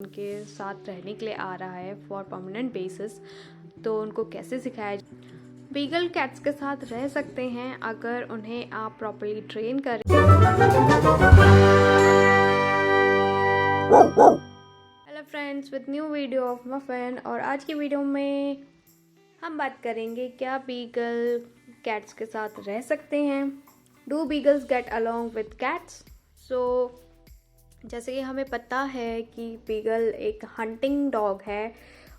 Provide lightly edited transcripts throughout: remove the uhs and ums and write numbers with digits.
उनके साथ रहने के लिए आ रहा है फॉर परमानेंट बेसिस, तो उनको कैसे सिखाया। बीगल कैट्स के साथ रह सकते हैं अगर उन्हें आप प्रॉपर्ली ट्रेन करें। Hello friends, with new video of muffin. और आज की वीडियो में हम बात करेंगे क्या बीगल कैट्स के साथ रह सकते हैं। Do beagles get along with cats. So जैसे कि हमें पता है कि बीगल एक हंटिंग डॉग है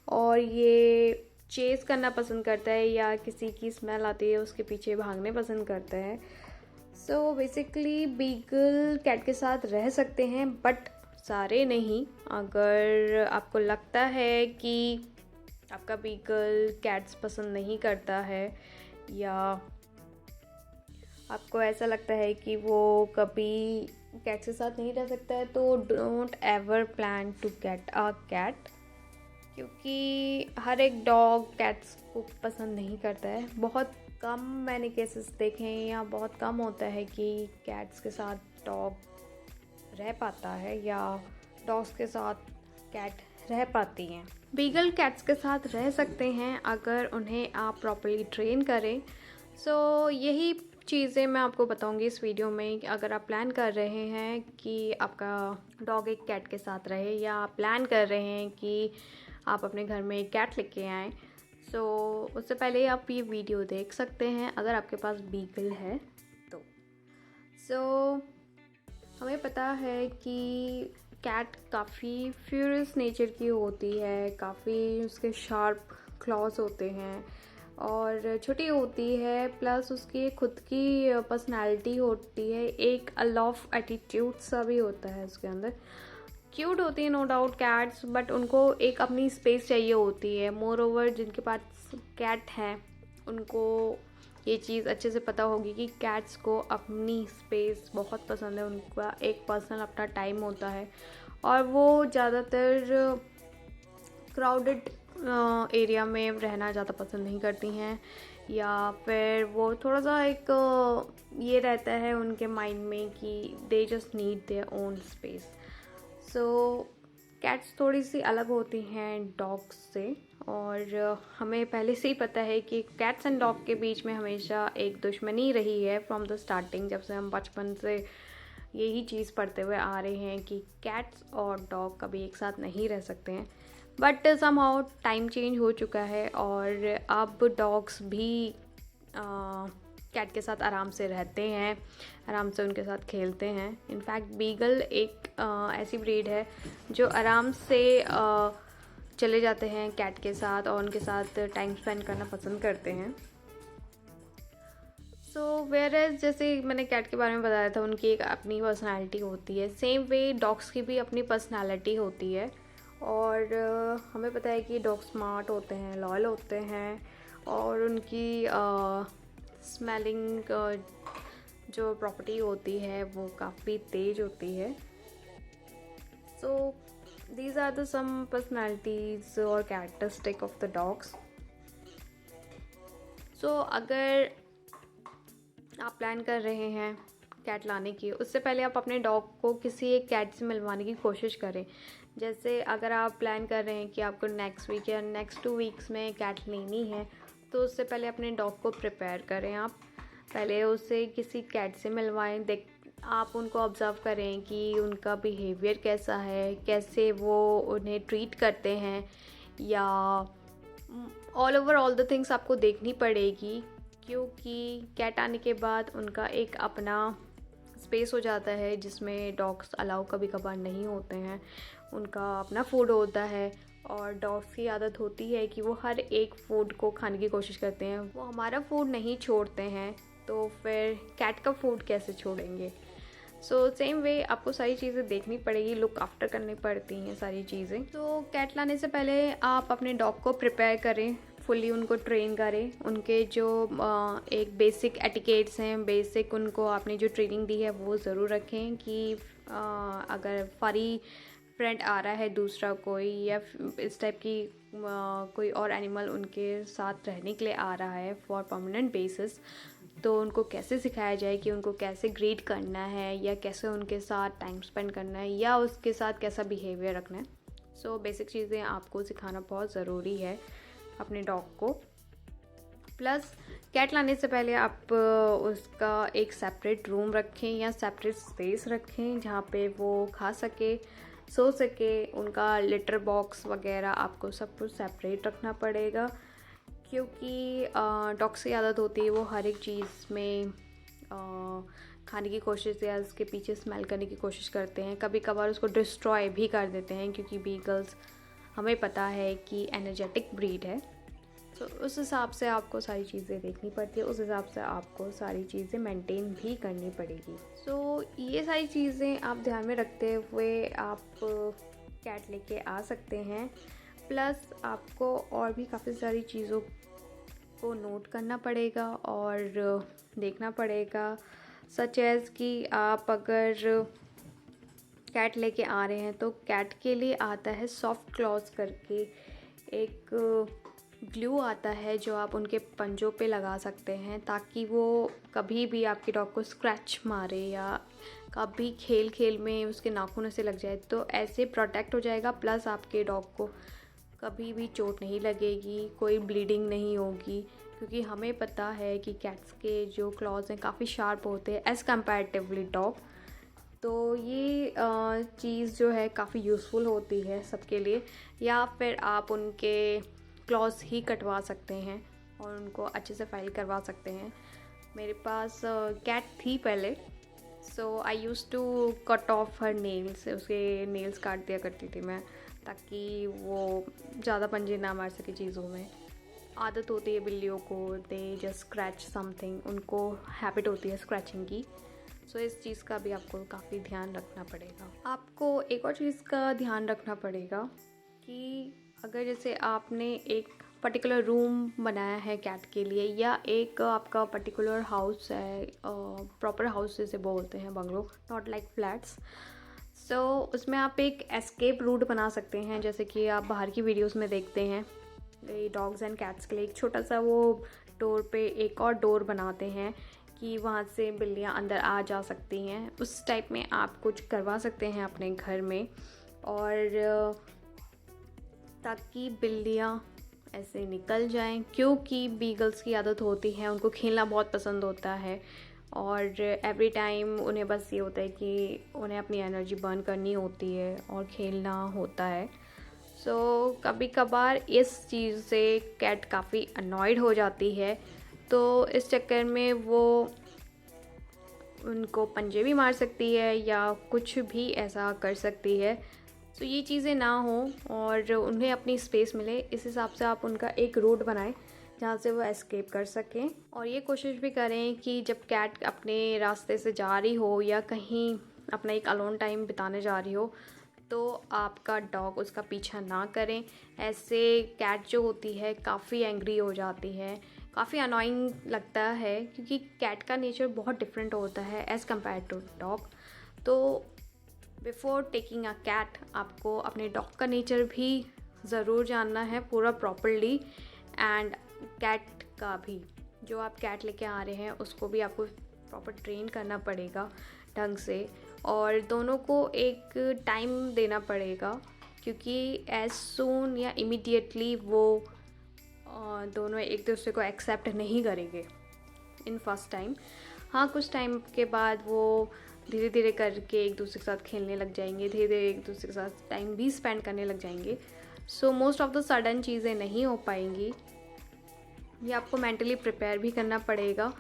और ये चेस करना पसंद करता है या किसी की स्मेल आती है उसके पीछे भागने पसंद करता है। सो बेसिकली बीगल कैट के साथ रह सकते हैं, बट सारे नहीं। अगर आपको लगता है कि आपका बीगल कैट्स पसंद नहीं करता है या आपको ऐसा लगता है कि वो कभी कैट्स के साथ नहीं रह सकता है, तो don't ever plan to get a cat, क्योंकि हर एक डॉग कैट्स को पसंद नहीं करता है। बहुत कम मैंने केसेस देखे हैं या बहुत कम होता है कि कैट्स के साथ डॉग रह पाता है या डॉग्स के साथ कैट रह पाती हैं। बीगल कैट्स के साथ रह सकते हैं अगर उन्हें आप प्रॉपर्ली ट्रेन करें। सो यही चीज़ें मैं आपको बताऊंगी इस वीडियो में। अगर आप प्लान कर रहे हैं कि आपका डॉग एक कैट के साथ रहे या आप प्लान कर रहे हैं कि आप अपने घर में एक कैट लेके आएँ, सो उससे पहले आप ये वीडियो देख सकते हैं अगर आपके पास बीगल है तो। सो हमें पता है कि कैट काफ़ी फ्यूरियस नेचर की होती है, काफ़ी उसके शार्प क्लॉज होते हैं और छोटी होती है, प्लस उसकी खुद की पर्सनालिटी होती है, एक अलॉफ एटीट्यूड सा भी होता है उसके अंदर। क्यूट होती है नो डाउट कैट्स, बट उनको एक अपनी स्पेस चाहिए होती है। मोर ओवर जिनके पास कैट है उनको ये चीज़ अच्छे से पता होगी कि कैट्स को अपनी स्पेस बहुत पसंद है। उनका एक पर्सनल अपना टाइम होता है और वो ज़्यादातर क्राउडेड एरिया में रहना ज़्यादा पसंद नहीं करती हैं, या फिर वो थोड़ा सा एक ये रहता है उनके माइंड में कि they just need their own space. So cats थोड़ी सी अलग होती हैं डॉग्स से, और हमें पहले से ही पता है कि कैट्स एंड डॉग के बीच में हमेशा एक दुश्मनी रही है फ्रॉम द स्टार्टिंग। जब से हम बचपन से यही चीज़ पढ़ते हुए आ रहे हैं कि कैट्स और डॉग कभी एक साथ नहीं रह सकते हैं, बट समहाउ टाइम चेंज हो चुका है और अब डॉग्स भी कैट के साथ आराम से रहते हैं, आराम से उनके साथ खेलते हैं। इनफैक्ट बीगल एक ऐसी ब्रीड है जो आराम से चले जाते हैं कैट के साथ और उनके साथ टाइम स्पेंड करना पसंद करते हैं। सो वेयरएज जैसे मैंने कैट के बारे में बताया था, उनकी एक अपनी पर्सनालिटी होती है, सेम वे डॉग्स की भी अपनी पर्सनालिटी होती है। और हमें पता है कि डॉग स्मार्ट होते हैं, लॉयल होते हैं और उनकी स्मेलिंग जो प्रॉपर्टी होती है वो काफ़ी तेज होती है। So these are the some personalities और characteristic of the dogs. So अगर आप प्लान कर रहे हैं कैट लाने की, उससे पहले आप अपने डॉग को किसी एक कैट से मिलवाने की कोशिश करें। जैसे अगर आप प्लान कर रहे हैं कि आपको नेक्स्ट वीक या नेक्स्ट 2 वीक्स में कैट लेनी है, तो उससे पहले अपने डॉग को प्रिपेयर करें। आप पहले उसे किसी कैट से मिलवाएं, आप उनको ऑब्ज़र्व करें कि उनका बिहेवियर कैसा है, कैसे वो उन्हें ट्रीट करते हैं, या all over all the things आपको देखनी पड़ेगी, क्योंकि कैट आने के बाद उनका एक अपना स्पेस हो जाता है जिसमें डॉग्स अलाउ कभी कभार नहीं होते हैं। उनका अपना फूड होता है और डॉग्स की आदत होती है कि वो हर एक फूड को खाने की कोशिश करते हैं। वो हमारा फूड नहीं छोड़ते हैं, तो फिर कैट का फूड कैसे छोड़ेंगे। सो सेम वे आपको सारी चीज़ें देखनी पड़ेगी, लुक आफ्टर करनी पड़ती हैं सारी चीज़ें। तो कैट लाने से पहले आप अपने डॉग को प्रिपेयर करें, फुली उनको ट्रेन करें। उनके जो एक बेसिक एटिकेट्स हैं, बेसिक उनको आपने जो ट्रेनिंग दी है वो ज़रूर रखें कि अगर फरी फ्रेंड आ रहा है दूसरा कोई, या इस टाइप की कोई और एनिमल उनके साथ रहने के लिए आ रहा है फॉर परमानेंट बेसिस, तो उनको कैसे सिखाया जाए कि उनको कैसे ग्रीट करना है या कैसे उनके साथ टाइम स्पेंड करना है या उसके साथ कैसा बिहेवियर रखना है। सो बेसिक चीज़ें आपको सिखाना बहुत ज़रूरी है अपने डॉग को। प्लस कैट लाने से पहले आप उसका एक सेपरेट रूम रखें या सेपरेट स्पेस रखें जहाँ पे वो खा सके, सो सके। उनका लिटर बॉक्स वगैरह आपको सब कुछ सेपरेट रखना पड़ेगा, क्योंकि डॉग्स की आदत होती है वो हर एक चीज़ में खाने की कोशिश या उसके पीछे स्मेल करने की कोशिश करते हैं। कभी कभार उसको डिस्ट्रॉय भी कर देते हैं, क्योंकि बीगल्स हमें पता है कि एनर्जेटिक ब्रीड है। तो उस हिसाब से आपको सारी चीज़ें देखनी पड़ती है, उस हिसाब से आपको सारी चीज़ें मेंटेन भी करनी पड़ेगी। सो ये सारी चीज़ें आप ध्यान में रखते हुए आप कैट लेके आ सकते हैं। प्लस आपको और भी काफ़ी सारी चीज़ों को नोट करना पड़ेगा और देखना पड़ेगा, सच एज़ कि आप अगर कैट लेके आ रहे हैं तो कैट के लिए आता है सॉफ्ट क्लॉज करके एक ग्लू आता है जो आप उनके पंजों पे लगा सकते हैं, ताकि वो कभी भी आपके डॉग को स्क्रैच मारे या कभी खेल खेल में उसके नाखूनों से लग जाए तो ऐसे प्रोटेक्ट हो जाएगा। प्लस आपके डॉग को कभी भी चोट नहीं लगेगी, कोई ब्लीडिंग नहीं होगी, क्योंकि हमें पता है कि कैट्स के जो क्लॉज हैं काफ़ी शार्प होते हैं एज़ कम्पैरेटिवली डॉग। तो ये चीज़ जो है काफ़ी यूज़फुल होती है सबके लिए। या फिर आप उनके क्लॉज ही कटवा सकते हैं और उनको अच्छे से फाइल करवा सकते हैं। मेरे पास कैट थी पहले, so I use to cut off her nails, उसके नेल्स काट दिया करती थी मैं, ताकि वो ज़्यादा पंजे ना मार सके चीज़ों में। आदत होती है बिल्लियों को, दे जस्ट स्क्रैच समथिंग, उनको हैबिट होती है स्क्रैचिंग की। सो इस चीज़ का भी आपको काफ़ी ध्यान रखना पड़ेगा। आपको एक और चीज़ का ध्यान रखना पड़ेगा कि अगर जैसे आपने एक पर्टिकुलर रूम बनाया है कैट के लिए, या एक आपका पर्टिकुलर हाउस है, प्रॉपर हाउस जैसे बोलते हैं, बंगलो, नॉट लाइक फ्लैट्स। सो उसमें आप एक एस्केप रूट बना सकते हैं, जैसे कि आप बाहर की वीडियोस में देखते हैं डॉग्स एंड कैट्स के लिए एक छोटा सा वो डोर पे एक और डोर बनाते हैं कि वहाँ से बिल्लियाँ अंदर आ जा सकती हैं। उस टाइप में आप कुछ करवा सकते हैं अपने घर में, और ताकि बिल्लियाँ ऐसे निकल जाएं, क्योंकि बीगल्स की आदत होती है, उनको खेलना बहुत पसंद होता है और एवरी टाइम उन्हें बस ये होता है कि उन्हें अपनी एनर्जी बर्न करनी होती है और खेलना होता है। सो कभी कभार इस चीज़ से कैट काफ़ी अनॉयड हो जाती है, तो इस चक्कर में वो उनको पंजे भी मार सकती है या कुछ भी ऐसा कर सकती है। तो ये चीज़ें ना हो और उन्हें अपनी स्पेस मिले, इस हिसाब से आप उनका एक रूट बनाएं जहाँ से वो एस्केप कर सकें। और ये कोशिश भी करें कि जब कैट अपने रास्ते से जा रही हो या कहीं अपना एक अलोन टाइम बिताने जा रही हो, तो आपका डॉग उसका पीछा ना करें। ऐसे कैट जो होती है काफ़ी एंग्री हो जाती है, काफ़ी अनोइंग लगता है, क्योंकि कैट का नेचर बहुत डिफरेंट होता है एज़ कम्पेयर टू डॉग। तो बिफोर टेकिंग अ कैट आपको अपने डॉग का नेचर भी ज़रूर जानना है पूरा प्रॉपरली, एंड कैट का भी, जो आप कैट लेके आ रहे हैं उसको भी आपको प्रॉपर ट्रेन करना पड़ेगा ढंग से, और दोनों को एक टाइम देना पड़ेगा, क्योंकि एज सून या इमीडिएटली वो दोनों एक दूसरे को एक्सेप्ट नहीं करेंगे इन फर्स्ट टाइम। हाँ, कुछ टाइम के बाद वो धीरे धीरे करके एक दूसरे के साथ खेलने लग जाएंगे, धीरे धीरे एक दूसरे के साथ टाइम भी स्पेंड करने लग जाएंगे। So most of the sudden चीज़ें नहीं हो पाएंगी, ये आपको मेंटली प्रिपेयर भी करना पड़ेगा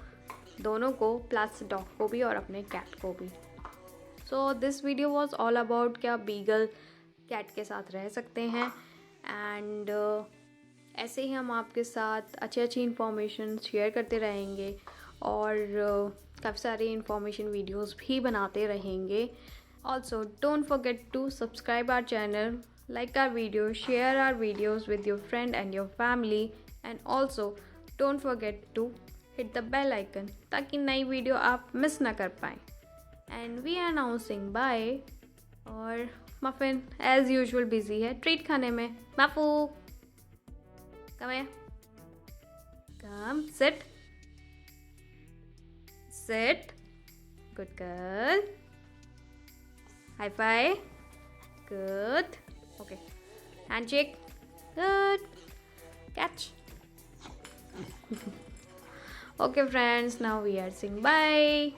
दोनों को, प्लस डॉग को भी और अपने कैट को भी। So this video was all about क्या बीगल कैट के साथ रह सकते हैं, एंड ऐसे ही हम आपके साथ अच्छी अच्छी इन्फॉर्मेशन शेयर करते रहेंगे और काफ़ी सारी इन्फॉर्मेशन वीडियोस भी बनाते रहेंगे। Also don't forget to subscribe our channel, like our video, share our videos with your friend and your family, and also don't forget to hit the bell icon ताकि नई वीडियो आप miss ना कर पाएँ। And we are announcing bye, और Muffin as usual busy है treat खाने में। माफू कम है, come sit sit, good girl, high five, good, okay. Handshake. Good. Catch. Okay, friends. Now we are saying bye.